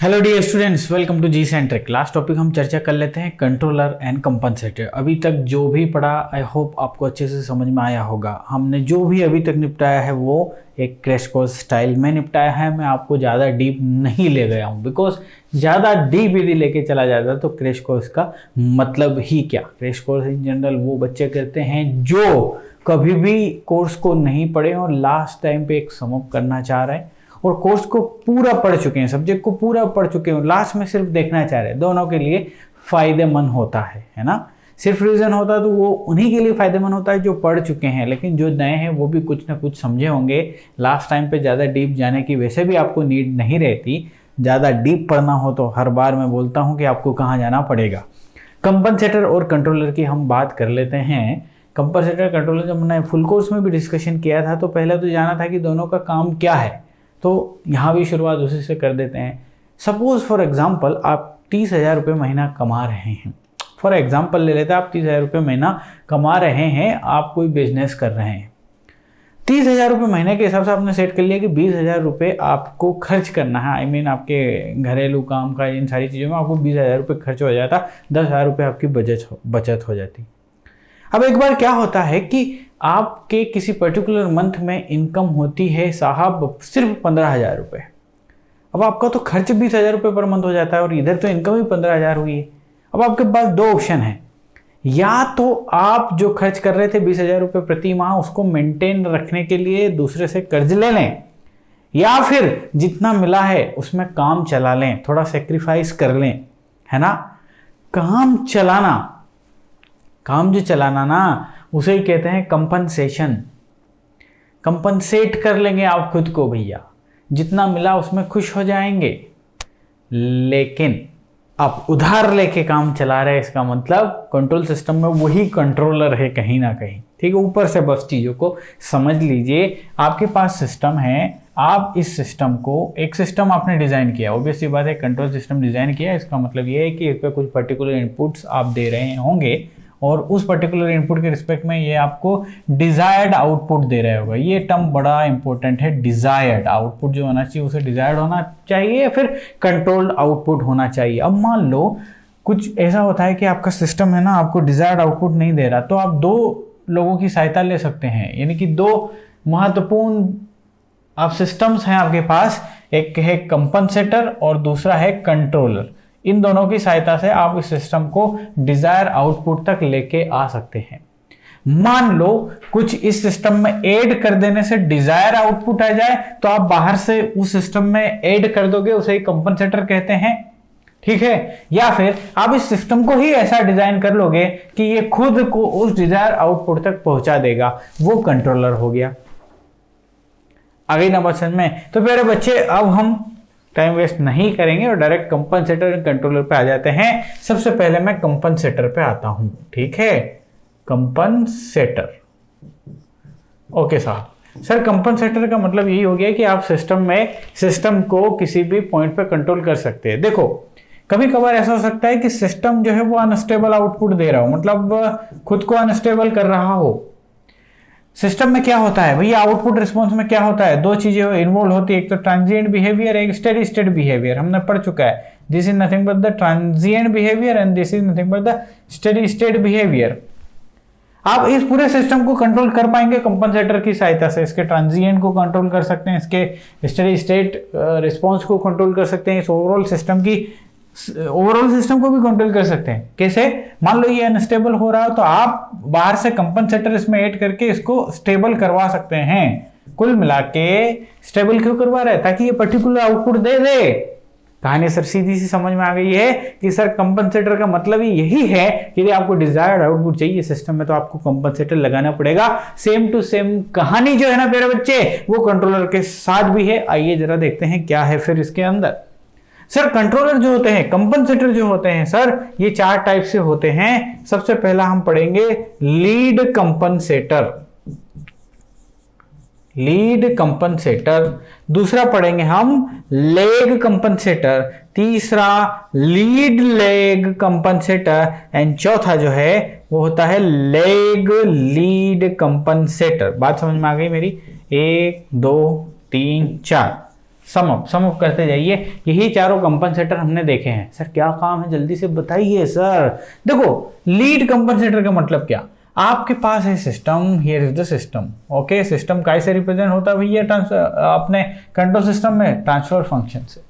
Hello dear students, welcome to G centric. Last topic हम चर्चा कर लेते हैं कंट्रोलर एंड कंपनसेटर। अभी तक जो भी पढ़ा आई होप आपको अच्छे से समझ में आया होगा। हमने जो भी अभी तक निपटाया है वो एक क्रैश कोर्स स्टाइल में निपटाया है। मैं आपको ज़्यादा डीप नहीं ले गया हूँ, बिकॉज ज़्यादा डीप यदि लेके चला जाता तो क्रैश कोर्स का मतलब ही क्या। क्रैश कोर्स इन जनरल वो बच्चे करते हैं जो कभी भी कोर्स को नहीं पढ़े और लास्ट टाइम पे एक सम अप करना चाह रहे हैं और कोर्स को पूरा पढ़ चुके हैं, सब्जेक्ट को पूरा पढ़ चुके हैं, लास्ट में सिर्फ देखना चाह रहे हैं। दोनों के लिए फायदेमंद होता है ना। सिर्फ रीजन होता तो वो उन्हीं के लिए फायदेमंद होता है जो पढ़ चुके हैं, लेकिन जो नए हैं वो भी कुछ ना कुछ समझे होंगे। लास्ट टाइम पे ज़्यादा डीप जाने की वैसे भी आपको नीड नहीं रहती। ज़्यादा डीप पढ़ना हो तो हर बार मैं बोलता हूँ कि आपको कहाँ जाना पड़ेगा। कंपनसेटर और कंट्रोलर की हम बात कर लेते हैं। कंपनसेटर कंट्रोलर जब मैंने फुल कोर्स में भी डिस्कशन किया था तो पहले तो जाना था कि दोनों का काम क्या है, तो यहाँ भी शुरुआत उसी से कर देते हैं। सपोज फॉर एग्जांपल आप 30,000 रुपये महीना कमा रहे हैं। फॉर एग्जांपल ले लेते हैं, आप 30,000 रुपये महीना कमा रहे हैं, आप कोई बिजनेस कर रहे हैं। 30,000 रुपये महीने के हिसाब से आपने सेट कर लिया कि 20,000 रुपये आपको खर्च करना है। आई मीन आपके घरेलू काम का इन सारी चीज़ों में आपको 20,000 रुपये खर्च हो जाता, 10,000 रुपये आपकी बचत हो जाती। अब एक बार क्या होता है कि आपके किसी पर्टिकुलर मंथ में इनकम होती है साहब सिर्फ 15,000 रुपये। अब आपका तो खर्च 20,000 रुपये पर मंथ हो जाता है और इधर तो इनकम ही 15,000 हुई है। अब आपके पास दो ऑप्शन है, या तो आप जो खर्च कर रहे थे 20,000 रुपये प्रति माह उसको मेंटेन रखने के लिए दूसरे से कर्ज ले लें, या फिर जितना मिला है उसमें काम चला लें, थोड़ा सेक्रीफाइस कर लें, है ना। काम जो चलाना ना उसे ही कहते हैं कंपनसेशन। कंपनसेट कर लेंगे आप खुद को, भैया जितना मिला उसमें खुश हो जाएंगे। लेकिन आप उधार लेके काम चला रहे हैं, इसका मतलब कंट्रोल सिस्टम में वही कंट्रोलर है कहीं ना कहीं, ठीक है। ऊपर से बस चीज़ों को समझ लीजिए। आपके पास सिस्टम है, आप इस सिस्टम को, एक सिस्टम आपने डिज़ाइन किया, ऑब्वियस सी बात है कंट्रोल सिस्टम डिज़ाइन किया, इसका मतलब ये है कि इस पर कुछ पर्टिकुलर इनपुट्स आप दे रहे होंगे और उस पर्टिकुलर इनपुट के रिस्पेक्ट में ये आपको डिजायर्ड आउटपुट दे रहा होगा। ये टर्म बड़ा इंपॉर्टेंट है। डिजायर्ड आउटपुट जो होना चाहिए उसे डिजायर्ड होना चाहिए या फिर कंट्रोल्ड आउटपुट होना चाहिए। अब मान लो कुछ ऐसा होता है कि आपका सिस्टम है ना, आपको डिजायर्ड आउटपुट नहीं दे रहा, तो आप दो लोगों की सहायता ले सकते हैं। यानी कि दो महत्वपूर्ण आप सिस्टम्स हैं आपके पास, एक है कंपनसेटर और दूसरा है कंट्रोलर। इन दोनों की सहायता से आप इस सिस्टम को डिजायर आउटपुट तक लेके आ सकते हैं। मान लो कुछ इस सिस्टम में ऐड कर देने से डिजायर आउटपुट आ जाए, तो आप बाहर से उस सिस्टम में ऐड कर दोगे, उसे कंपनसेटर कहते हैं, ठीक है। या फिर आप इस सिस्टम को ही ऐसा डिजाइन कर लोगे कि ये खुद को उस डिजायर आउटपुट तक पहुंचा देगा, वो कंट्रोलर हो गया। आ गई ना बात समझ में। तो प्यारे बच्चे, अब हम टाइम वेस्ट नहीं करेंगे और डायरेक्ट कंपनसेटर एंड कंट्रोलर पे आ जाते हैं। सबसे पहले मैं कंपनसेटर पे आता हूं, ठीक है। कंपनसेटर, ओके साहब। सर कंपनसेटर का मतलब यही हो गया कि आप सिस्टम को किसी भी पॉइंट पे कंट्रोल कर सकते हैं। देखो कभी कभार ऐसा हो सकता है कि सिस्टम जो है वो अनस्टेबल आउटपुट दे रहा हो, मतलब खुद को अनस्टेबल कर रहा हो। सिस्टम में क्या होता है भैया, आउटपुट रिस्पॉन्स में क्या होता है, दो चीजें इन्वॉल्व होती है, एक तो ट्रांजिएंट बिहेवियर, एक स्टेडी स्टेट बिहेवियर। हमने पढ़ चुका है, this is nothing but the transient behaviour and this is nothing but the steady state behaviour. आप इस पूरे सिस्टम को कंट्रोल कर पाएंगे कंपनसेटर की सहायता से। इसके ट्रांजिएंट को कंट्रोल कर सकते हैं, इसके स्टेडी स्टेट रिस्पॉन्स को कंट्रोल कर सकते हैं, इस ओवरऑल सिस्टम को भी कंट्रोल कर सकते हैं। कैसे? मान लो ये अनस्टेबल हो रहा हो तो आप बाहर से कंपनसेटर इसमें ऐड करके इसको स्टेबल करवा सकते हैं। कुल मिला के स्टेबल क्यों करवा रहे हैं? ताकि ये पर्टिकुलर आउटपुट दे दे। कहानी सर सीधी सी समझ में आ गई है कि सर कंपनसेटर का मतलब ही यही है कि यदि आपको डिजायर्ड आउटपुट चाहिए सिस्टम में तो आपको कंपनसेटर लगाना पड़ेगा। सेम टू सेम कहानी जो है ना मेरे बच्चे, वो कंट्रोलर के साथ भी है। आइए जरा देखते हैं क्या है फिर इसके अंदर। सर कंट्रोलर जो होते हैं, कंपनसेटर जो होते हैं सर, ये चार टाइप से होते हैं। सबसे पहला हम पढ़ेंगे लीड कंपनसेटर, दूसरा पढ़ेंगे हम लेग कंपनसेटर, तीसरा लीड लेग कंपनसेटर एंड चौथा जो है वो होता है लेग लीड कंपनसेटर। बात समझ में आ गई मेरी? 1 2 3 4 सम अप करते जाइए। यही चारों कंपनसेटर हमने देखे हैं। सर क्या काम है, जल्दी से बताइए सर। देखो लीड कंपनसेटर का मतलब क्या, आपके पास है system, here is the system. Okay, system कैसे रिप्रेजेंट होता है भैया अपने कंट्रोल सिस्टम में, ट्रांसफर फंक्शन से।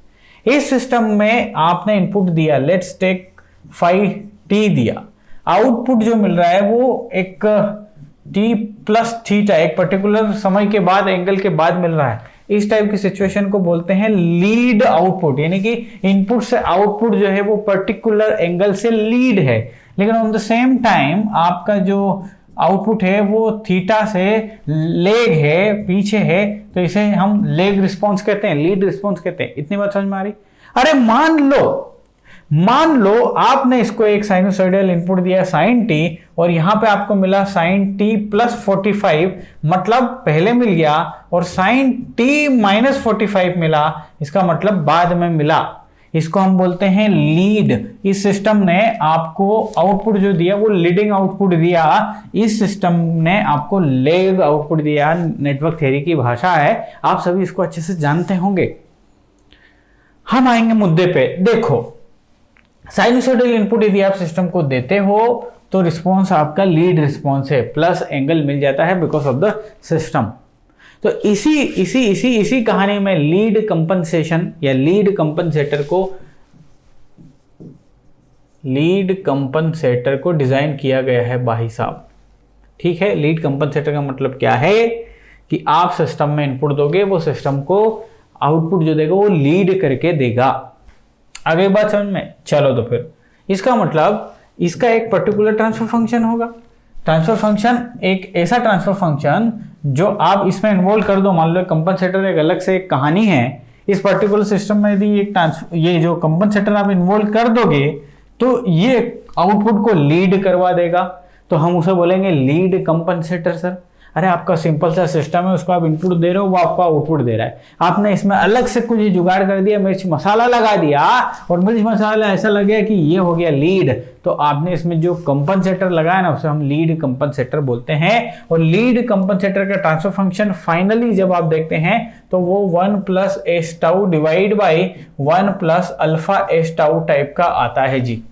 इस सिस्टम में आपने इनपुट दिया, लेट्स टेक 5t दिया, आउटपुट जो मिल रहा है वो एक t प्लस थीटा, एक पर्टिकुलर समय के बाद, एंगल के बाद मिल रहा है। इस टाइप की सिचुएशन को बोलते हैं लीड आउटपुट, यानी कि इनपुट से आउटपुट जो है वो पर्टिकुलर एंगल से लीड है, लेकिन ऑन द सेम टाइम आपका जो आउटपुट है वो थीटा से लेग है, पीछे है, तो इसे हम लेग रिस्पॉन्स कहते हैं, लीड रिस्पॉन्स कहते हैं। इतनी बात समझ में आ रही? अरे मान लो आपने इसको एक साइनोसॉइडल इनपुट दिया sin t, और यहां पे आपको मिला sin t प्लस 45, मतलब पहले मिल गया, और sin t माइनस 45 मिला, इसका मतलब बाद में मिला। इसको हम बोलते हैं लीड। इस सिस्टम ने आपको आउटपुट जो दिया वो लीडिंग आउटपुट दिया, इस सिस्टम ने आपको लेग आउटपुट दिया। नेटवर्क थ्योरी की भाषा है, आप सभी इसको अच्छे से जानते होंगे। हम आएंगे मुद्दे पे। देखो साइनोसॉइडल इनपुट यदि आप सिस्टम को देते हो तो रिस्पॉन्स आपका लीड रिस्पॉन्स है, प्लस एंगल मिल जाता है बिकॉज ऑफ द सिस्टम। तो इसी कहानी में लीड कंपनसेशन या लीड कंपनसेटर को डिजाइन किया गया है भाई साहब। ठीक है, लीड कंपनसेटर का मतलब क्या है कि आप सिस्टम में इनपुट दोगे, वो सिस्टम को आउटपुट जो देगा वो लीड करके देगा। आगे बात समझ में? चलो तो फिर इसका मतलब इसका एक पर्टिकुलर ट्रांसफर फंक्शन होगा। ट्रांसफर फंक्शन एक ऐसा ट्रांसफर फंक्शन जो आप इसमें इन्वॉल्व कर दो। मान लो कंपनसेटर एक अलग से एक कहानी है, इस पर्टिकुलर सिस्टम में यदि ये जो कंपनसेटर आप इन्वॉल्व कर दोगे तो ये आउटपुट को लीड करवा देगा, तो हम उसे बोलेंगे लीड कंपनसेटर। सर अरे आपका सिंपल सा सिस्टम है, उसको आप इनपुट दे रहे हो, वो आपका आउटपुट दे रहा है, आपने इसमें अलग से कुछ जुगाड़ कर दिया, मिर्च मसाला लगा दिया, और मिर्च मसाला ऐसा लग गया कि ये हो गया लीड, तो आपने इसमें जो कंपनसेटर लगाया ना उसे हम लीड कंपनसेटर बोलते हैं। और लीड कंपनसेटर का ट्रांसफर फंक्शन फाइनली जब आप देखते हैं तो वो 1 plus S tau divide by 1 plus alpha S tau type का आता है जी।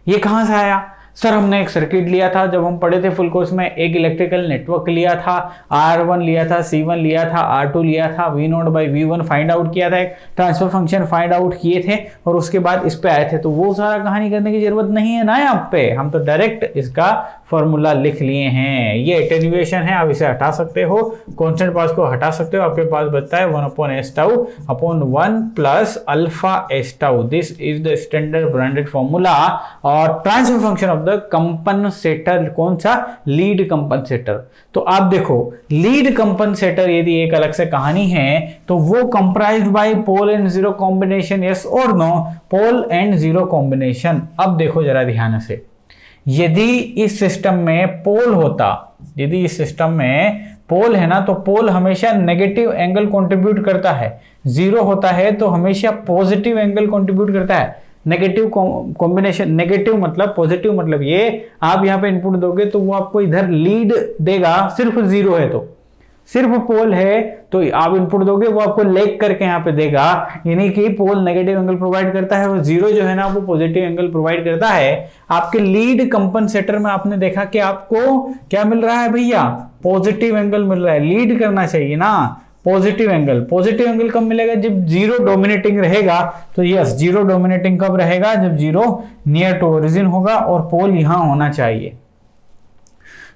ये कहां से आया? सर हमने एक सर्किट लिया था, जब हम पढ़े थे फुल कोर्स में, एक इलेक्ट्रिकल नेटवर्क लिया था, R1 लिया था, C1 लिया था, R2 लिया था, V0 by V1 find out किया था, एक ट्रांसफर फंक्शन फाइंड आउट किए थे, और उसके बाद इस पे आए थे। तो वो सारा कहानी करने की जरूरत नहीं है ना यहाँ पे, हम तो डायरेक्ट इसका फॉर्मूला लिख लिए हैं। ये एटेन्यूएशन है, आप इसे हटा सकते हो, कॉन्स्टेंट पास को हटा सकते हो, आपके पास बचता है 1 upon s tau upon 1 plus alpha S tau. This is the standard branded formula और transfer function of the compensator. कौन सा? Lead compensator. तो आप देखो लीड कंपनसेटर यदि एक अलग से कहानी है तो वो comprised by pole and zero combination, yes और no? Pole and zero combination. अब देखो जरा ध्यान से, यदि इस सिस्टम में पोल होता, यदि इस सिस्टम में पोल है ना, तो पोल हमेशा नेगेटिव एंगल कंट्रीब्यूट करता है, जीरो होता है तो हमेशा पॉजिटिव एंगल कंट्रीब्यूट करता है। नेगेटिव कॉम्बिनेशन, नेगेटिव मतलब पॉजिटिव मतलब ये, आप यहाँ पे इनपुट दोगे तो वो आपको इधर लीड देगा, सिर्फ जीरो है तो, सिर्फ पोल है तो आप इनपुट दोगे वो आपको लेग करके यहाँ पे देगा, यानी कि पोल नेगेटिव एंगल प्रोवाइड करता है और जीरो जो है ना वो पॉजिटिव एंगल प्रोवाइड करता है। आपके लीड कंपनसेटर में आपने देखा कि आपको क्या मिल रहा है भैया? पॉजिटिव एंगल मिल रहा है। लीड करना चाहिए ना पॉजिटिव एंगल। पॉजिटिव एंगल कब मिलेगा? जब जीरो डोमिनेटिंग रहेगा। तो यस, जीरो डोमिनेटिंग कब रहेगा? जब जीरो नियर टू ओरिजिन होगा और पोल यहां होना चाहिए।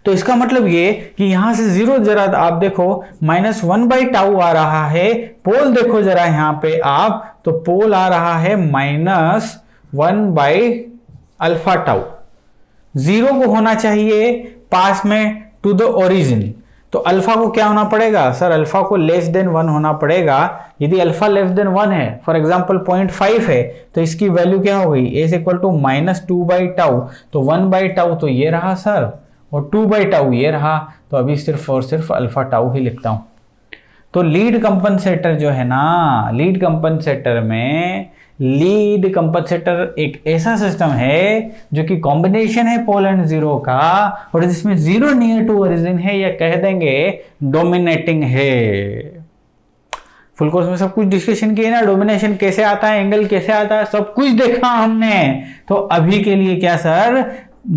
तो इसका मतलब ये कि यहां से जीरो, जरा आप देखो -1 बाई टाउ आ रहा है, पोल देखो जरा यहां पे आप, तो पोल आ रहा है -1 बाई अल्फा टाउ। जीरो को होना चाहिए पास में टू द ओरिजिन, तो अल्फा को क्या होना पड़ेगा? सर अल्फा को लेस देन 1 होना पड़ेगा। यदि अल्फा लेस देन 1 है, फॉर एग्जांपल 0.5 है, तो इसकी वैल्यू क्या हो गई? S equal to -2 by tau, तो 1 बाई टाउ तो ये रहा सर, और 2 बाई टाउ ये रहा, तो अभी सिर्फ और सिर्फ अल्फा टाउ ही लिखता हूं। तो लीड कंपनसेटर जो है ना, लीड कंपनसेटर में, लीड कंपनसेटर एक ऐसा सिस्टम है जो कि कॉम्बिनेशन है पोल एंड जीरो का, और जिसमें जीरो नियर टू ओरिजिन है, या कह देंगे डोमिनेटिंग है। फुल कोर्स में सब कुछ डिस्कशन किए ना, डोमिनेशन कैसे आता है, एंगल कैसे आता है, सब कुछ देखा हमने। तो अभी के लिए क्या sir,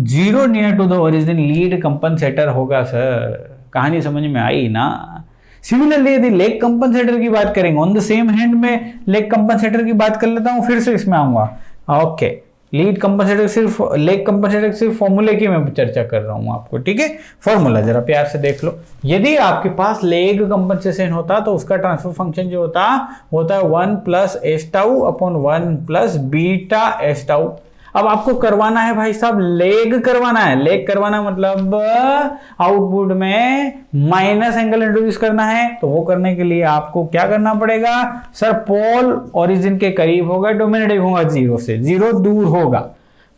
0 near to the origin lead compensator होगा सर। कहानी समझ में आई ना। सिमिलरली यदि लेग कंपनसेटर की बात करेंगे, ऑन द सेम हैंड में लेग कंपनसेटर की बात कर लेता हूं, फिर से इसमें आऊंगा। ओके, लीड कंपनसेटर सिर्फ, लेग कंपनसेटर सिर्फ फॉर्मूले की मैं चर्चा कर रहा हूं आपको, ठीक है। फॉर्मूला जरा प्यार से देख लो। यदि आपके पास लेग कंपनसेशन होता तो उसका ट्रांसफर फंक्शन जो होता है 1 plus S tau upon 1 plus beta S tau. अब आपको करवाना है भाई साहब लेग करवाना है। लेग करवाना मतलब आउटपुट में माइनस एंगल इंट्रोड्यूस करना है। तो वो करने के लिए आपको क्या करना पड़ेगा सर, पोल ओरिजिन के करीब होगा, डोमिनेटिंग होगा 0 से, 0 दूर होगा।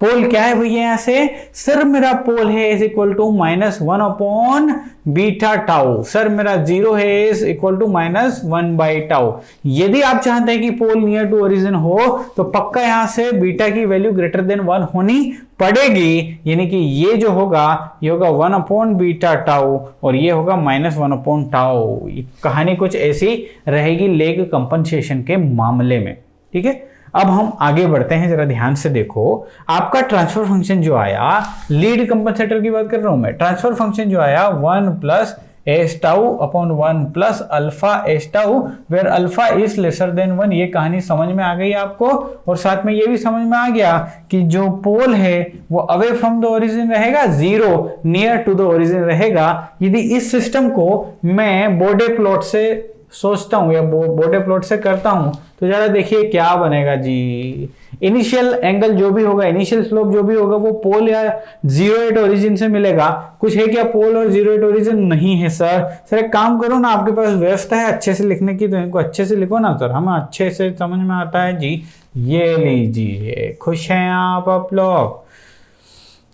पोल क्या है भैया यहां से, सर मेरा पोल है is equal to -1 upon beta tau. Sir मेरा 0 है is equal to -1 by tau. यदि आप चाहते हैं कि पोल नियर टू ओरिजिन हो तो पक्का यहां से बीटा की वैल्यू ग्रेटर देन 1 होनी पड़ेगी। यानी कि ये जो होगा ये होगा 1 अपॉन बीटा टाउ और ये होगा -1 अपॉन टाउ। कहानी कुछ ऐसी रहेगी लेग कंपनसेशन के मामले में, ठीक है। अब हम आगे बढ़ते हैं, जरा ध्यान से देखो। आपका ट्रांसफर फंक्शन जो आया, लीड कंपनसेटर की बात कर रहा हूं मैं, ट्रांसफर फंक्शन जो आया 1 plus S tau upon 1 plus alpha S tau where alpha is lesser than 1। ये कहानी समझ में आ गई आपको। और साथ में ये भी समझ में आ गया कि जो पोल है वो अवे फ्रॉम द ओरिजिन रहेगा, 0 नियर टू द ओरिजिन रहेगा। यदि इस सिस्टम को मैं बोडे प्लॉट से सोचता हूं या बोडे प्लॉट से करता हूं तो जरा देखिए क्या बनेगा जी। इनिशियल एंगल जो भी होगा, इनिशियल स्लोप जो भी होगा वो पोल या 0 एट ओरिजिन से मिलेगा। कुछ है क्या पोल और 0 एट ओरिजिन? नहीं है सर। एक काम करो ना, आपके पास व्यवस्था है अच्छे से लिखने की तो इनको अच्छे से लिखो ना सर, हमें अच्छे से समझ में आता है जी। ये लीजिए, खुश हैं आप लोग?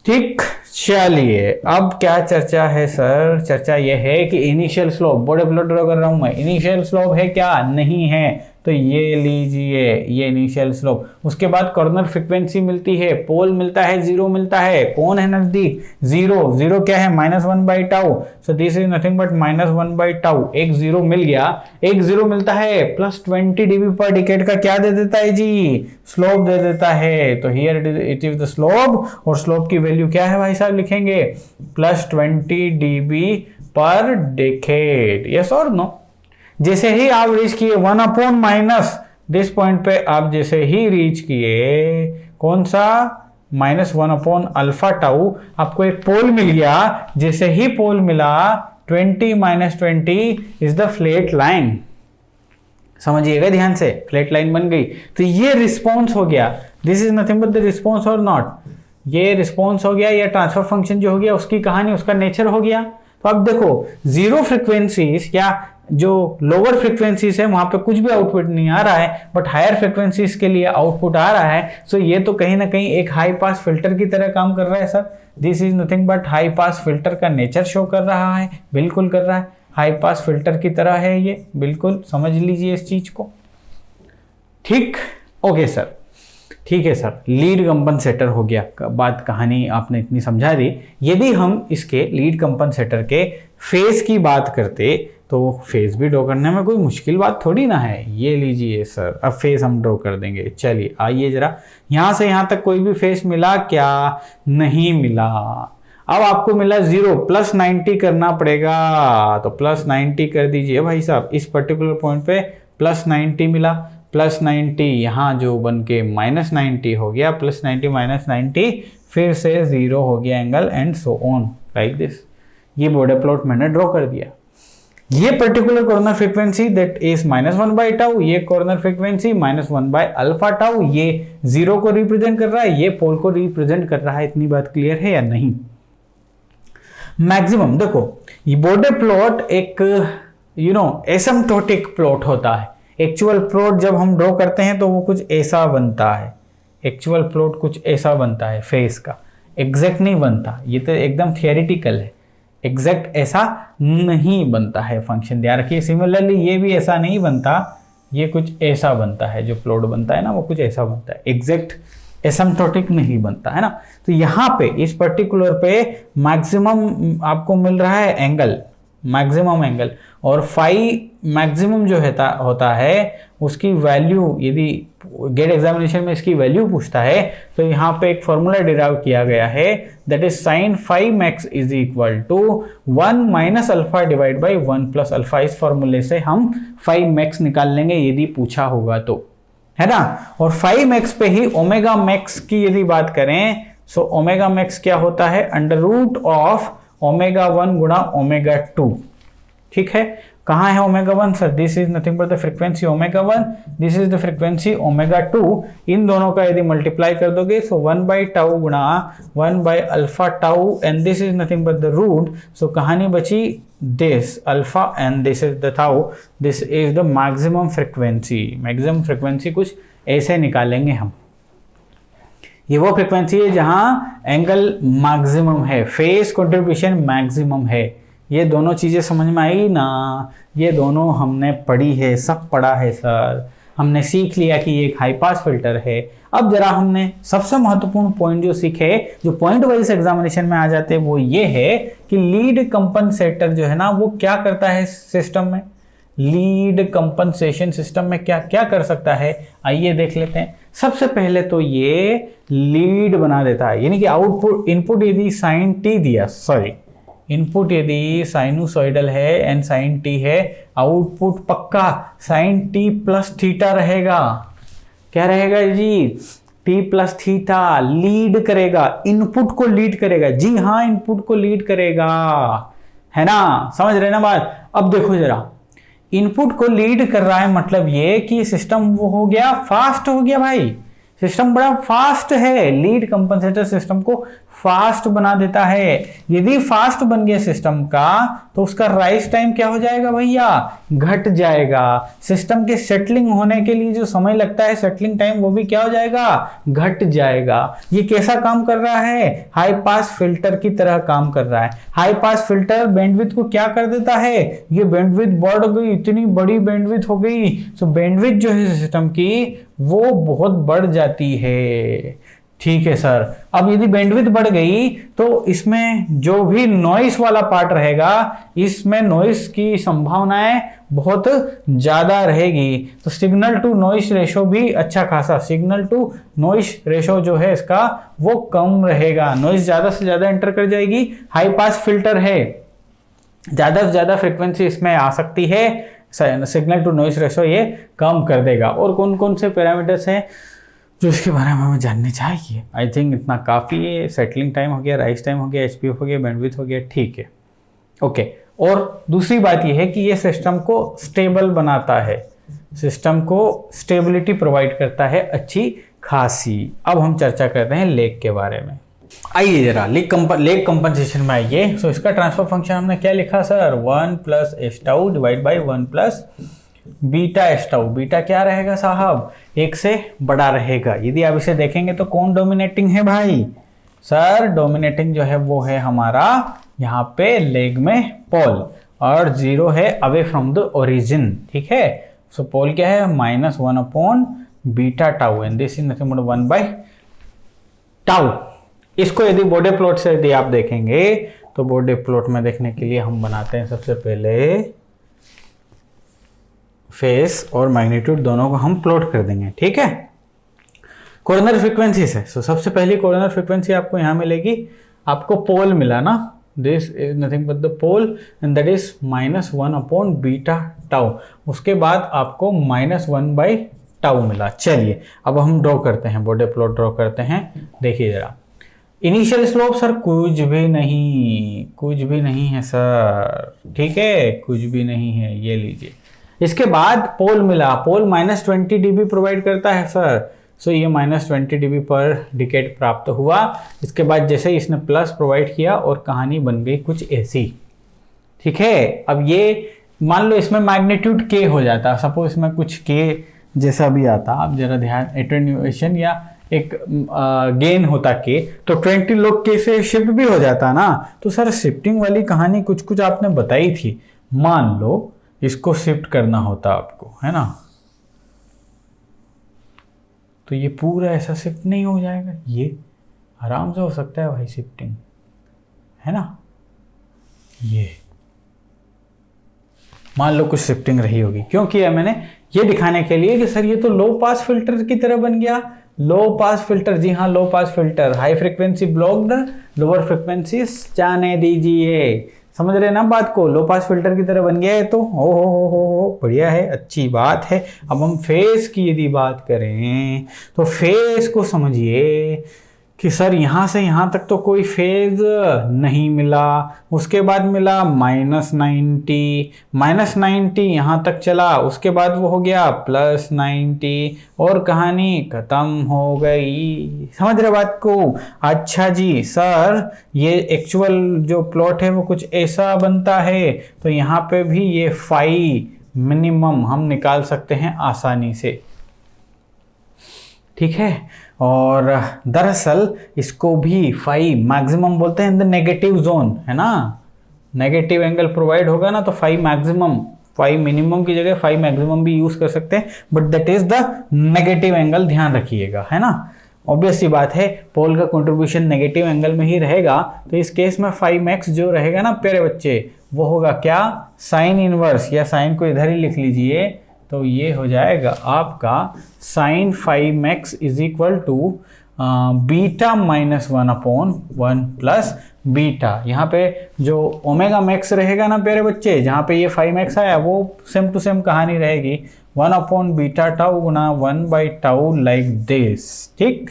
ठीक, चलिए अब क्या चर्चा है सर? चर्चा यह है कि initial slope, board plot draw कर रहा हूं मैं, इनिशियल स्लोप है क्या? नहीं है। तो ये लीजिए, ये इनिशियल स्लोप। उसके बाद कॉर्नर फ्रीक्वेंसी मिलती है, पोल मिलता है, 0 मिलता है। कौन है नजदीक? 0 क्या है? -1 by tau. So this is nothing but -1 by tau. एक 0 मिल गया, एक 0 मिलता है प्लस 20 dB पर डिकेड का क्या दे देता है जी? स्लोप दे देता है। तो here it is the slope, और स्लोप की वैल्यू क्या है भाई साहब? लिखेंगे +20 dB पर डिकेड। यस और नो? जैसे ही आप रीच किए 1 अपॉन माइनस दिस पॉइंट पे, आप जैसे ही रीच किए कौन सा? -1 अपॉन अल्फा टाउ, आपको एक पोल मिल गया। जैसे ही पोल मिला 20 - 20 इज द फ्लैट लाइन। समझिएगा ध्यान से, फ्लैट लाइन बन गई। तो ये रिस्पॉन्स हो गया। This is nothing but the response और नॉट। ये रिस्पॉन्स हो गया, या ट्रांसफर फंक्शन जो हो गया उसकी कहानी, उसका नेचर हो गया। तो अब देखो 0 फ्रीक्वेंसीज या जो लोअर फ्रीक्वेंसीज है वहां पे कुछ भी आउटपुट नहीं आ रहा है, बट हायर फ्रीक्वेंसीज के लिए आउटपुट आ रहा है। सो ये तो कहीं ना कहीं एक हाई पास फिल्टर की तरह काम कर रहा है sir. This is nothing but high pass filter का नेचर शो कर रहा है, बिल्कुल कर रहा है। हाई पास फिल्टर की तरह है ये, बिल्कुल समझ लीजिए इस चीज को। ठीक, ओके सर, ठीक है सर। लीड कंपनसेटर हो गया, बात कहानी आपने इतनी समझा दी। यदि हम इसके लीड कंपनसेटर के फेज की बात करते तो फेज भी ड्रॉ करने में कोई मुश्किल बात थोड़ी ना है। ये लीजिए सर, अब फेज हम ड्रॉ कर देंगे। चलिए आइए जरा, यहां से यहां तक कोई भी फेज मिला क्या? नहीं मिला। अब आपको मिला 0, +90 करना पड़ेगा। तो +90 कर दीजिए भाई साहब। इस पर्टिकुलर पॉइंट पे +90 मिला, +90 यहाँ जो बन के -90 हो गया, +90 -90 फिर से 0 हो गया angle, and so on like this. ये बॉर्डर प्लॉट मैंने ड्रॉ कर दिया। ये particular corner frequency that is -1 by tau, ये corner frequency -1 by alpha tau, ये 0 को रिप्रेजेंट कर रहा है, ये पोल को रिप्रेजेंट कर रहा है। इतनी बात क्लियर है या नहीं? मैक्सिमम देखो, ये बॉर्डर प्लॉट एक एसिम्प्टोटिक प्लॉट होता है। एक्चुअल प्लॉट जब हम ड्रॉ करते हैं तो वो कुछ ऐसा बनता है। एक्चुअल प्लॉट कुछ ऐसा बनता है फेस का, एग्जैक्ट नहीं बनता। ये तो एकदम थियोरेटिकल है, एग्जैक्ट ऐसा नहीं बनता है फंक्शन, ध्यान रखिए। सिमिलरली ये भी ऐसा नहीं बनता, ये कुछ ऐसा बनता है। जो प्लॉट बनता है ना वो कुछ ऐसा बनता है, एग्जैक्ट एसिम्प्टोटिक नहीं बनता है ना। तो यहाँ पे इस पर्टिकुलर पे मैक्सिमम आपको मिल रहा है एंगल, मैक्सिमम एंगल, और फाई मैक्सिमम जो होता है उसकी वैल्यू, यदि गेट एग्जामिनेशन में इसकी वैल्यू पूछता है तो यहाँ पे एक फॉर्मूला डिराइव किया गया है, that is sine phi max is equal to 1 minus alpha divide by 1 plus alpha. इस फॉर्मूले से हम फाई मैक्स निकाल लेंगे यदि पूछा होगा तो, है ना। और फाई मैक्स पे ही ओमेगा मैक्स की यदि बात करें, सो ओमेगा मैक्स क्या होता है, अंडर रूट ऑफ ओमेगा 1 गुणा ओमेगा 2, ठीक है। कहाँ है omega 1 sir, this is nothing but the frequency omega 1, this is the frequency omega 2। इन दोनों का यदि मल्टीप्लाई कर दोगे सो 1 बाई टाउ गुणा 1 by alpha tau, and this is nothing but the root. So कहानी बची this alpha and this is the tau, this is the maximum frequency. Maximum frequency कुछ ऐसे निकालेंगे हम, ये वो फ्रीक्वेंसी है जहां एंगल मैक्सिमम है, फेस कंट्रीब्यूशन मैक्सिमम है। ये दोनों चीजें समझ में आई ना, ये दोनों हमने पढ़ी है, सब पढ़ा है सर, हमने सीख लिया कि ये एक हाई पास फिल्टर है। अब जरा हमने सबसे महत्वपूर्ण पॉइंट जो सीखे, जो पॉइंट वाइज एग्जामिनेशन में आ जाते हैं, वो ये है कि लीड कंपनसेटर जो है ना वो क्या करता है सिस्टम में, लीड कंपनसेशन सिस्टम में क्या क्या कर सकता है, आइए देख लेते हैं। सबसे पहले तो ये लीड बना देता है, यानी कि आउटपुट, इनपुट यदि साइन टी दिया, सॉरी इनपुट यदि साइनूसॉइडल है एंड साइन टी है, आउटपुट पक्का साइन टी प्लस थीटा रहेगा। क्या रहेगा जी, टी प्लस थीटा। लीड करेगा, इनपुट को लीड करेगा, जी हाँ इनपुट को लीड करेगा, है ना, समझ रहे ना बात। अब देखो जरा, इनपुट को लीड कर रहा है मतलब ये कि सिस्टम वो हो गया, फास्ट हो गया भाई, सिस्टम बड़ा फास्ट है। लीड कंपनसेटर सिस्टम को फास्ट बना देता है। यदि फास्ट बन गया सिस्टम का तो उसका राइज टाइम क्या हो जाएगा भैया, घट जाएगा। सिस्टम के सेटलिंग होने के लिए जो समय लगता है, सेटलिंग टाइम, वो भी क्या हो जाएगा, घट जाएगा। ये कैसा काम कर रहा है, हाई पास फिल्टर की तरह काम कर रहा है। हाई पास फिल्टर बैंडविड्थ को क्या कर देता है, ये बैंडविड्थ बढ़ गई, इतनी बड़ी बैंडविड्थ हो गई, तो बैंडविड्थ जो है सिस्टम की वो बहुत बढ़ जाती है। ठीक है सर, अब यदि बैंडविड्थ बढ़ गई तो इसमें जो भी नॉइस वाला पार्ट रहेगा, इसमें नॉइस की संभावनाएं बहुत ज्यादा रहेगी। तो सिग्नल टू नॉइस रेशो भी अच्छा खासा, सिग्नल टू नॉइस रेशो जो है इसका वो कम रहेगा, नॉइस ज्यादा से ज्यादा एंटर कर जाएगी। हाई पास फिल्टर है, ज्यादा से ज्यादा फ्रीक्वेंसी इसमें आ सकती है, सिग्नल टू नॉइस रेशो ये कम कर देगा। और कौन कौन से पैरामीटर्स हैं जो इसके बारे में हमें जानने चाहिए, आई थिंक इतना काफ़ी है। सेटलिंग टाइम हो गया, राइज टाइम हो गया, एचपीएफ हो गया, बैंडविड्थ हो गया, ठीक है, ओके। और दूसरी बात यह है कि ये सिस्टम को स्टेबल बनाता है, सिस्टम को स्टेबिलिटी प्रोवाइड करता है अच्छी खासी। अब हम चर्चा करते हैं लेग के बारे में। आइए जरा लेग कंपनसेशन में आइए। सो इसका ट्रांसफर फंक्शन हमने क्या लिखा sir, 1 plus S tau divide by 1 plus beta S tau. Beta क्या रहेगा साहब, 1 से बड़ा रहेगा। यदि आप इसे देखेंगे तो कौन डोमिनेटिंग है भाई, सर डोमिनेटिंग जो है वो है हमारा यहाँ पे लेग में पोल, और 0 है अवे फ्रॉम द ओरिजिन, ठीक है। सो पोल क्या है, -1 upon beta tau, and this is nothing but 1 by tau. इसको यदि बॉडी प्लॉट से यदि आप देखेंगे तो बॉडी प्लॉट में देखने के लिए हम बनाते हैं सबसे पहले फेस और मैग्नीट्यूड दोनों को हम प्लॉट कर देंगे, ठीक है। कॉर्नर फ्रीक्वेंसी से, सो सबसे पहली कॉर्नर फ्रीक्वेंसी आपको यहां मिलेगी, आपको पोल मिला ना, this is nothing but the pole and that is -1 upon beta tau. उसके बाद आपको -1 बाई टाउ मिला। चलिए अब हम ड्रॉ करते हैं, बॉडी प्लॉट ड्रॉ करते हैं। देखिए जरा, इनिशियल स्लोप सर कुछ भी नहीं है सर, ठीक है, कुछ भी नहीं है, ये लीजिए। इसके बाद पोल मिला, पोल -20 dB प्रोवाइड करता है सर, सो ये -20 dB पर डिकेड प्राप्त हुआ। इसके बाद जैसे ही इसने प्लस प्रोवाइड किया और कहानी बन गई कुछ ऐसी, ठीक है। अब ये मान लो इसमें मैग्नीट्यूड k हो जाता, सपोज इसमें कुछ k जैसा भी आता, आप जरा ध्यान, एटेन्यूएशन या एक गेन होता k, तो 20 लोग k से शिफ्ट भी हो जाता ना। तो सर शिफ्टिंग वाली कहानी कुछ कुछ आपने बताई थी, मान लो इसको शिफ्ट करना होता आपको, है ना, तो ये पूरा ऐसा शिफ्ट नहीं हो जाएगा, ये आराम से हो सकता है भाई शिफ्टिंग, है ना, ये मान लो कुछ शिफ्टिंग रही होगी। क्यों किया मैंने? ये दिखाने के लिए कि सर ये तो लो पास फिल्टर की तरह बन गया। लो पास फिल्टर, जी हाँ low pass filter, high frequency blocked, lower frequency जाने दीजिए। समझ रहे ना बात को? लो पास फिल्टर की तरह बन गया है तो हो बढ़िया है, अच्छी बात है। अब हम फेज की यदि बात करें तो फेज को समझिए कि सर यहाँ से यहाँ तक तो कोई फेज नहीं मिला, उसके बाद मिला -90 यहाँ तक चला, उसके बाद वो हो गया +90 और कहानी खत्म हो गई। समझ रहे बात को? अच्छा जी सर ये एक्चुअल जो प्लॉट है वो कुछ ऐसा बनता है, तो यहाँ पे भी ये फाई मिनिमम हम निकाल सकते हैं आसानी से, ठीक है। और दरअसल इसको भी फाई मैक्सिमम बोलते हैं इन द नेगेटिव जोन, है ना। नेगेटिव एंगल प्रोवाइड होगा ना तो फाई मैक्सिमम, फाई मिनिमम की जगह फाई मैक्सिमम भी यूज कर सकते हैं, but that is the negative angle, ध्यान रखिएगा, है ना। ऑब्वियस सी बात है पोल का कंट्रीब्यूशन नेगेटिव एंगल में ही रहेगा, तो इस केस में फाई मैक्स जो रहेगा ना प्यारे बच्चे, वो होगा क्या? साइन इनवर्स, या साइन को इधर ही लिख लीजिए, तो ये हो जाएगा आपका sine phi max is equal to beta -1/1 plus beta. यहाँ पे जो ओमेगा मैक्स रहेगा ना प्यारे बच्चे, जहाँ पे ये फाई मैक्स आया वो सेम टू सेम कहानी रहेगी, 1/बीटा टाउ गुना 1/टाउ लाइक दिस, ठीक।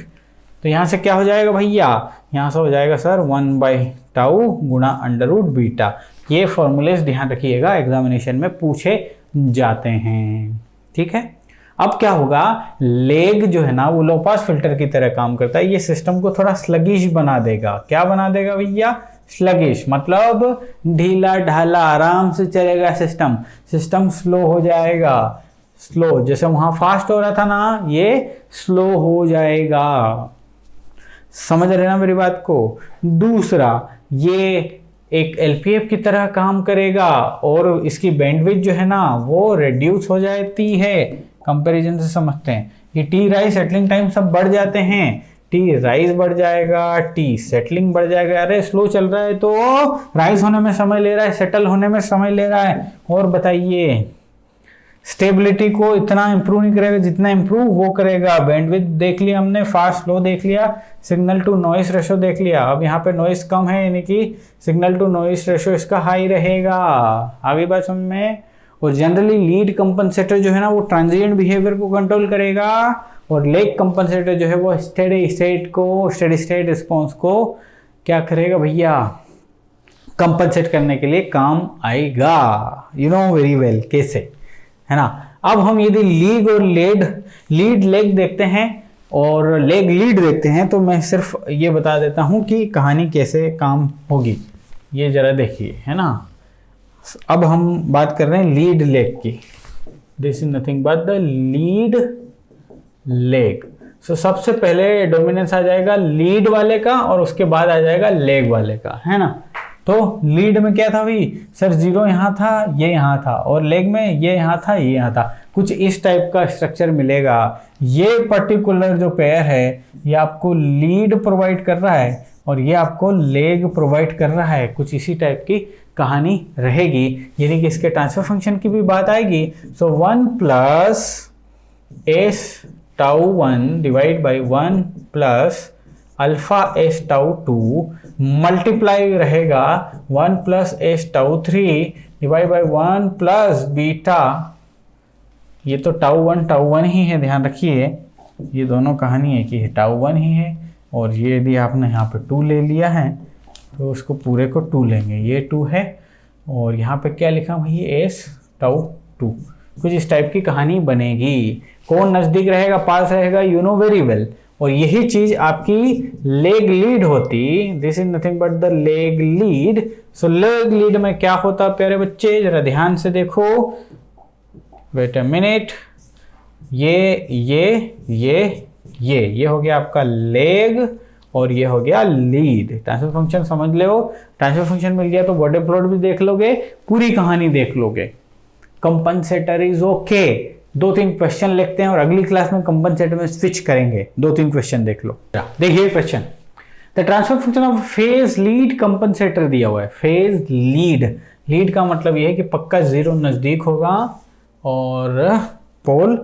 तो यहाँ से क्या हो जाएगा भैया? यहाँ से हो जाएगा सर 1/टाउ गुना √बीटा। ये फॉर्मूलेस ध्यान रखिएगा, एग्जामिनेशन में पूछे जाते हैं, ठीक है। अब क्या होगा? लेग जो है ना वो लो पास फिल्टर की तरह काम करता है, ये सिस्टम को थोड़ा स्लगिश बना देगा। क्या बना देगा भैया? स्लगिश, मतलब ढीला ढाला, आराम से चलेगा सिस्टम, सिस्टम स्लो हो जाएगा। स्लो जैसे वहां फास्ट हो रहा था ना, ये स्लो हो जाएगा। समझ रहे ना मेरी बात को? दूसरा, ये एक एलपीएफ की तरह काम करेगा और इसकी बैंडविड्थ जो है ना वो रिड्यूस हो जाती है, कंपैरिजन से समझते हैं। ये टी राइज सेटलिंग टाइम सब बढ़ जाते हैं, टी राइज बढ़ जाएगा, टी सेटलिंग बढ़ जाएगा। अरे स्लो चल रहा है तो राइज होने में समय ले रहा है, सेटल होने में समय ले रहा है। और बताइए, स्टेबिलिटी को इतना इंप्रूव नहीं करेगा जितना इंप्रूव वो करेगा। बैंडविड्थ देख लिया हमने, फास्ट स्लो देख लिया, सिग्नल टू नॉइस रेशो देख लिया। अब यहाँ पे नॉइस कम है, यानी कि सिग्नल टू नॉइस रेशो इसका हाई रहेगा। आगे बात समझ में? और जनरली लीड कंपनसेटर जो है ना वो ट्रांजिएंट बिहेवियर को कंट्रोल करेगा, और लेग कंपनसेटर जो है वो स्टेडी स्टेट रिस्पॉन्स को क्या करेगा भैया? कंपनसेट करने के लिए काम आएगा। यू नो वेरी वेल कैसे, है ना। अब हम यदि लीड और लीड लेग देखते हैं और लेग लीड देखते हैं, तो मैं सिर्फ ये बता देता हूं कि कहानी कैसे काम होगी। ये जरा देखिए, है ना। अब हम बात कर रहे हैं लीड लेग की। This is nothing but the lead lag. So सबसे पहले डोमिनेंस आ जाएगा लीड वाले का और उसके बाद आ जाएगा लेग वाले का, है ना। तो लीड में क्या था भाई? सर 0 यहाँ था, ये यहाँ था, और लेग में ये यहाँ था, ये यहाँ था। कुछ इस टाइप का स्ट्रक्चर मिलेगा। ये पर्टिकुलर जो पेयर है ये आपको लीड प्रोवाइड कर रहा है और ये आपको लेग प्रोवाइड कर रहा है। कुछ इसी टाइप की कहानी रहेगी, यानी कि इसके ट्रांसफर फंक्शन की भी बात आएगी। सो 1 plus S tau 1 divide by 1 plus alpha S tau 2 multiply रहेगा 1 plus S tau 3 divide by 1 plus beta. ये तो टाउ 1 ही है, ध्यान रखिए, ये दोनों कहानी है कि टाउ 1 ही है। और ये यदि आपने यहाँ पे 2 ले लिया है तो उसको पूरे को 2 लेंगे, ये 2 है और यहाँ पे क्या लिखा भाई? S tau 2। कुछ इस टाइप की कहानी बनेगी। कौन नज़दीक रहेगा, पास रहेगा, यू नो वेरी वेल। और यही चीज आपकी लेग लीड होती। This is nothing but the leg lead. So leg lead में क्या होता प्यारे बच्चे, जरा ध्यान से देखो। वेट अ मिनट, ये हो गया आपका लेग और ये हो गया लीड। ट्रांसफर फंक्शन समझ लो, ट्रांसफर फंक्शन मिल गया तो बॉडी प्लॉट भी देख लोगे, पूरी कहानी देख लोगे। Compensator is okay. 2-3 क्वेश्चन लिखते हैं और अगली क्लास में कंपनसेटर में स्विच करेंगे। 2-3 क्वेश्चन देख लो। देखिए question, the transfer function of phase lead compensator दिया हुआ है। फेज लीड का मतलब यह है कि पक्का 0 नजदीक होगा और पोल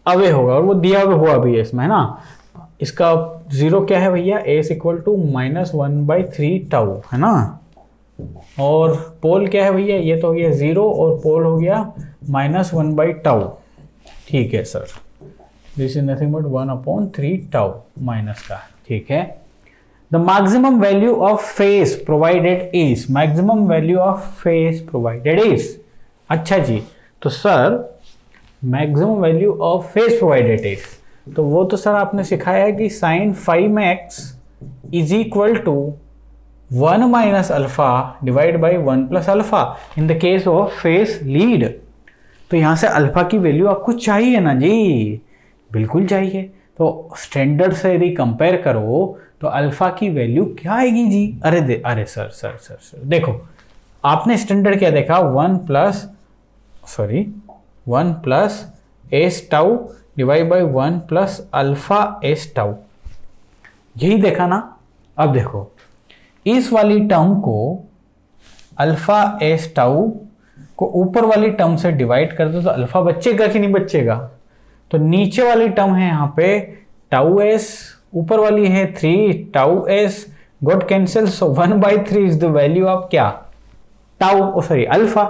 अवे होगा, और वो दिया हुआ भी है इसमें, है ना। इसका 0 क्या है भैया, एस इक्वल टू -1/3 टाउ, है ना। और पोल क्या है भैया, ये तो हो गया 0 और पोल हो गया -1/टाउ। ठीक है sir, this is nothing but 1/3 tau minus का, ठीक है। The maximum value of face provided is, maximum value of face provided is, अच्छा जी, तो sir maximum value of face provided is, तो वो तो सर आपने सिखाया है कि sin 5x is equal to 1 minus alpha divide by 1 plus alpha in the case of phase lead. तो यहां से अल्फा की वैल्यू आपको चाहिए ना जी, बिल्कुल चाहिए। तो स्टैंडर्ड से यदि कंपेयर करो तो अल्फा की वैल्यू क्या आएगी जी, अरे सर देखो, आपने स्टैंडर्ड क्या देखा, 1 plus S tau divide by 1 plus alpha S tau, यही देखा ना। अब देखो इस वाली टर्म को अल्फा एस टाउ को ऊपर वाली टर्म से डिवाइड कर दो तो अल्फा बचेगा कि नहीं बचेगा, तो नीचे वाली टर्म है यहाँ पे टाउ एस, ऊपर वाली है 3 tau S, got cancel, so 1/3 is the value of क्या, टाउ, अल्फा।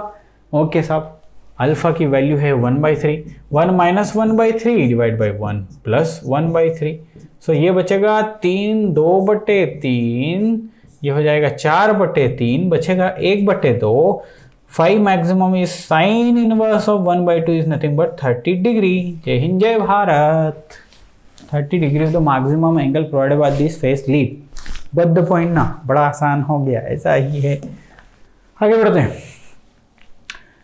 ओके साहब, अल्फा की वैल्यू है 1/3, 1 माइनस 1/3 डिवाइड बाई 1 प्लस 1/3, सो ये बचेगा 3, 2/3, ये हो जाएगा 4/3, बचेगा 1/2। 5 maximum is sine inverse of 1/2 is nothing but 30 degree. जय हिंद जय Bharat. 30 degree is the maximum angle provided by this face lead. But the point ना, बड़ा आसान हो गया, ऐसा ही है। आगे बढ़ते हैं।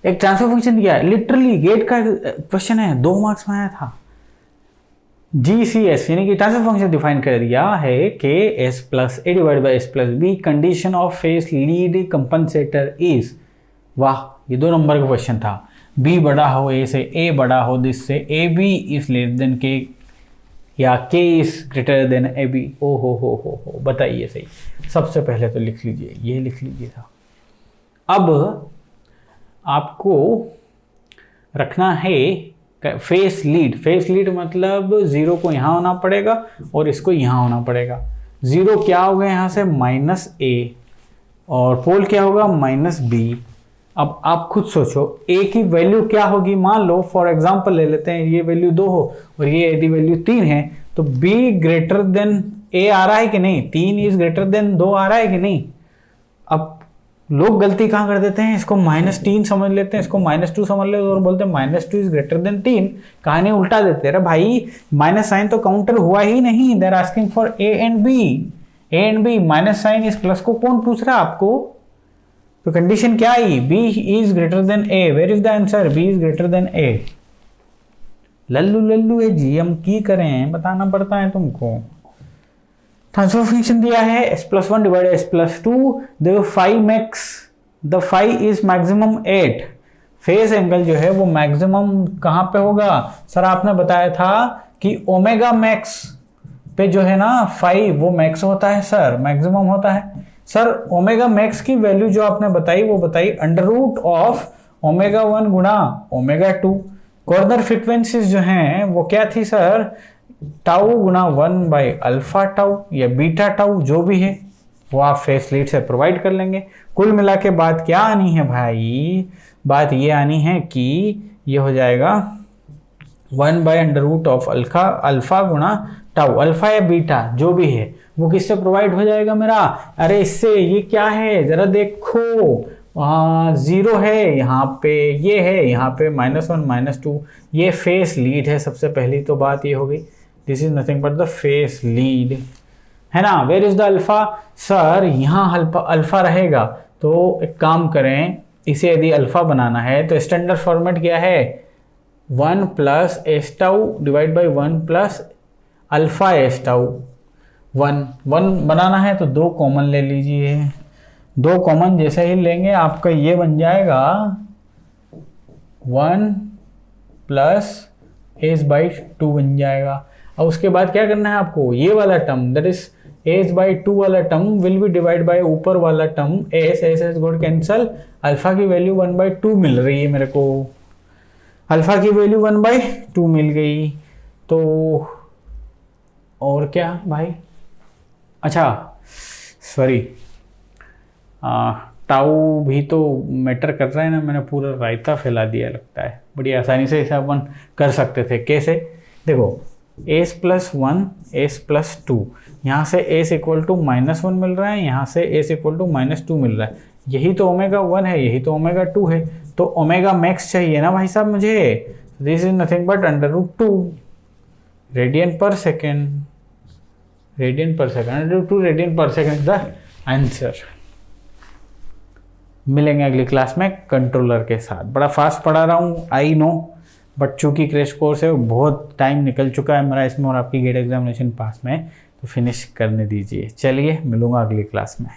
एक ट्रांसफर फंक्शन दिया है, लिटरली गेट का क्वेश्चन है, 2 मार्क्स में आया था। GCS यानी कि ट्रांसफर फंक्शन डिफाइन कर दिया है कि S plus A divide by S plus B condition of phase lead compensator is, वाह ये 2 नंबर का क्वेश्चन था। B बड़ा हो A से, A बड़ा हो दिस से, AB is less than K या K is greater then AB। ओ हो बताइए सही। सबसे पहले तो लिख लीजिए, ये लिख लीजिए था। अब आपको रखना है फेस लीड मतलब 0 को यहाँ होना पड़ेगा और इसको यहाँ होना पड़ेगा। 0 क्या होगा यहाँ से -A और पोल क्या होगा -B। अब आप खुद सोचो A की वैल्यू क्या होगी, मान लो फॉर एग्जांपल ले लेते हैं ये वैल्यू 2 हो और ये यदि वैल्यू 3 है तो B ग्रेटर देन A आ रहा है कि नहीं, 3 इज ग्रेटर देन 2 आ रहा है कि नहीं। अब लोग गलती कहाँ कर देते हैं, इसको -3 समझ लेते हैं, इसको -2 समझ लेते हैं और बोलते हैं -2 इज ग्रेटर देन 3। कहानी उल्टा देते हैं। भाई माइनस साइन तो काउंटर हुआ ही नहीं, they are asking for A and B, minus sign इस प्लस को कौन पूछ रहा है आपको। तो कंडीशन क्या आई, B is greater than A, where is the answer, B is greater than A। लल्लू है जी, हम की करें, बताना पड़ता है तुमको। ट्रांसफर फंक्शन दिया है S+1 divide S+2, the phi is maximum 8। Phase angle जो है वो मैक्सिमम कहां पे होगा, सर आपने बताया था कि ओमेगा मैक्स पे जो है ना फाई वो मैक्स होता है सर, मैक्सिमम होता है सर। ओमेगा मैक्स की वैल्यू जो आपने बताई वो बताई √ऑफ ω1 गुणा ω2। कॉर्नर फ्रीक्वेंसीज जो हैं वो क्या थी सर, टाउ गुना 1/अल्फा टाउ या बीटा टाउ, जो भी है वो आप फेस लीड से प्रोवाइड कर लेंगे। कुल मिला के बात क्या आनी है भाई, बात ये आनी है कि ये हो जाएगा 1/√ऑफ अल्फा गुना टाउ, अल्फा या बीटा जो भी है वो किससे प्रोवाइड हो जाएगा मेरा, अरे इससे। ये क्या है जरा देखो, 0 है यहाँ पे, ये है यहाँ पे -1 -2, ये फेस लीड है। सबसे पहली तो बात ये हो गई, this is nothing but the phase lead, है ना। Where is the alpha, sir यहाँ अल्फा रहेगा। तो एक काम करें, इसे यदि अल्फा बनाना है तो स्टैंडर्ड फॉर्मेट क्या है, 1 plus S tau divide by 1 plus alpha S tau. 1 बनाना है तो 2 कॉमन ले लीजिए, 2 कॉमन जैसे ही लेंगे आपका ये बन जाएगा 1 प्लस एस बाई 2 बन जाएगा। अब उसके बाद क्या करना है आपको, ये वाला term that is S by 2 वाला term will be divide by ऊपर वाला term S, S S got cancel, alpha की वैल्यू 1/2 मिल रही है मेरे को, अल्फा की वैल्यू 1/2 मिल गई। तो और क्या भाई, अच्छा सॉरी, टाउ भी तो मैटर कर रहा है ना, मैंने पूरा रायता फैला दिया लगता है। बड़ी आसानी से इसे अपन कर सकते थे। कैसे, देखो एस प्लस 1 एस प्लस 2, यहाँ से एस इक्वल टू -1 मिल रहा है, यहाँ से एस इक्वल टू -2 मिल रहा है, यही तो ओमेगा 1 है, यही तो ओमेगा 2 है, तो ओमेगा मैक्स चाहिए ना भाई साहब मुझे। This is nothing but √2 radian पर सेकेंड, रेडियन पर सेकेंड, √2 रेडियन पर सेकेंड द आंसर। मिलेंगे अगली क्लास में कंट्रोलर के साथ। बड़ा फास्ट पढ़ा रहा हूँ आई नो, बट चूंकि क्रैश कोर्स है, बहुत टाइम निकल चुका है मेरा इसमें और आपकी गेट एग्जामिनेशन पास में है, तो फिनिश करने दीजिए। चलिए मिलूंगा अगली क्लास में।